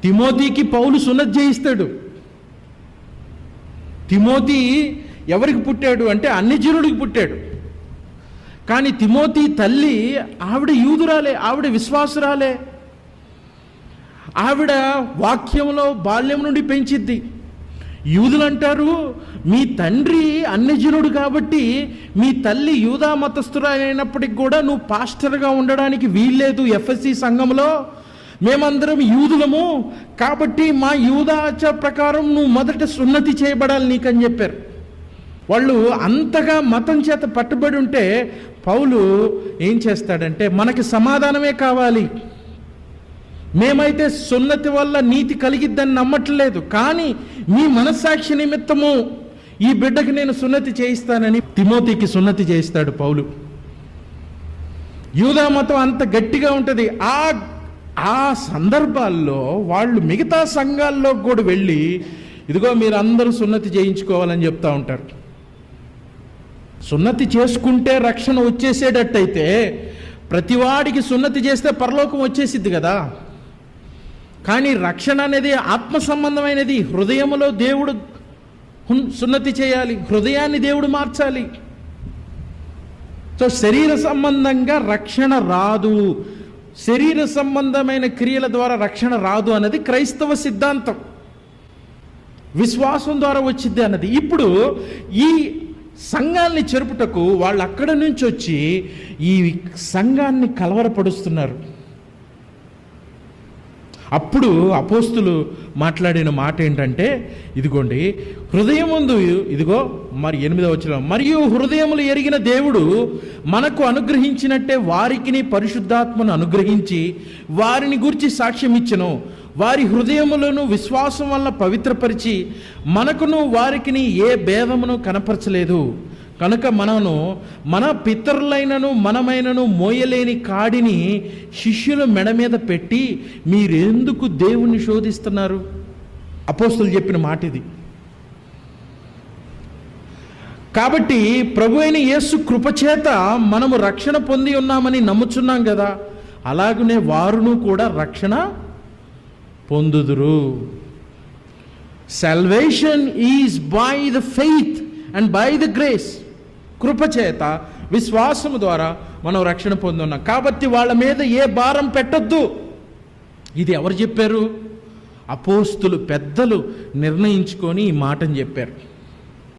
తిమోతికి పౌలు సున్నతి చేయిస్తాడు. తిమోతి ఎవరికి పుట్టాడు అంటే అన్యజనుడికి పుట్టాడు. కానీ తిమోతి తల్లి ఆవిడ యూదురాలే, ఆవిడ విశ్వాసురాలే. ఆవిడ వాక్యంలో బాల్యం నుండి పెంచిద్ది. యూదులు అంటారు, మీ తండ్రి అన్యజనుడు కాబట్టి మీ తల్లి యూదా మతస్థురాలైనప్పటికి కూడా నువ్వు పాస్టర్గా ఉండడానికి వీల్లేదు. ఎఫ్ఎస్సి సంఘంలో మేమందరం యూదులము కాబట్టి మా యూదాచార ప్రకారం నువ్వు మొదట సున్నతి చేయబడాలి నీకని చెప్పారు. వాళ్ళు అంతగా మతం చేత పట్టుబడి ఉంటే పౌలు ఏం చేస్తాడంటే, మనకి సమాధానమే కావాలి, మేమైతే సున్నతి వల్ల నీతి కలిగిద్దని నమ్మట్లేదు, కానీ మీ మనస్సాక్షి నిమిత్తము ఈ బిడ్డకి నేను సున్నతి చేయిస్తానని తిమోతికి సున్నతి చేయిస్తాడు పౌలు. యూదా మతం అంత గట్టిగా ఉంటుంది. ఆ సందర్భాల్లో వాళ్ళు మిగతా సంఘాల్లో కూడా వెళ్ళి ఇదిగో మీరు అందరూ సున్నతి చేయించుకోవాలని చెప్తా ఉంటారు. సున్నతి చేసుకుంటే రక్షణ వచ్చేసేటట్టయితే ప్రతివాడికి సున్నతి చేస్తే పరలోకం వచ్చేసిద్ది కదా. కానీ రక్షణ అనేది ఆత్మ సంబంధమైనది. హృదయంలో దేవుడు సున్నతి చేయాలి, హృదయాన్ని దేవుడు మార్చాలి. సో శరీర సంబంధంగా రక్షణ రాదు, శరీర సంబంధమైన క్రియల ద్వారా రక్షణ రాదు అన్నది క్రైస్తవ సిద్ధాంతం. విశ్వాసం ద్వారా వచ్చింది అన్నది. ఇప్పుడు ఈ సంఘాన్ని చెరుపుటకు వాళ్ళు అక్కడి నుంచి వచ్చి ఈ సంఘాన్ని కలవరపరుస్తున్నారు. అప్పుడు అపోస్తులు మాట్లాడిన మాట ఏంటంటే, ఇదిగోండి హృదయమందు, ఇదిగో మరి 8వ వచనం, మరియు హృదయములు ఎరిగిన దేవుడు మనకు అనుగ్రహించినట్టే వారికిని పరిశుద్ధాత్మను అనుగ్రహించి వారిని గూర్చి సాక్ష్యం ఇచ్చెను. వారి హృదయములను విశ్వాసం వల్ల పవిత్రపరిచి మనకును వారికిని ఏ భేదమును కనపరచలేదు. కనుక మనను మన పితరులైనను మనమైనను మోయలేని కాడిని శిష్యుల మెడ మీద పెట్టి మీరెందుకు దేవుణ్ణి శోధిస్తున్నారు? అపోస్తులు చెప్పిన మాట ఇది. కాబట్టి ప్రభు అయిన యేసు కృపచేత మనము రక్షణ పొంది ఉన్నామని నమ్ముచున్నాం కదా, అలాగనే వారును కూడా రక్షణ పొందుదురు. Salvation is by the faith and by the grace. కృపచేత విశ్వాసము ద్వారా మనం రక్షణ పొందున్నాం. కాబట్టి వాళ్ళ మీద ఏ భారం పెట్టొద్దు. ఇది ఎవరు చెప్పారు? అపోస్తులు పెద్దలు నిర్ణయించుకొని ఈ మాటను చెప్పారు.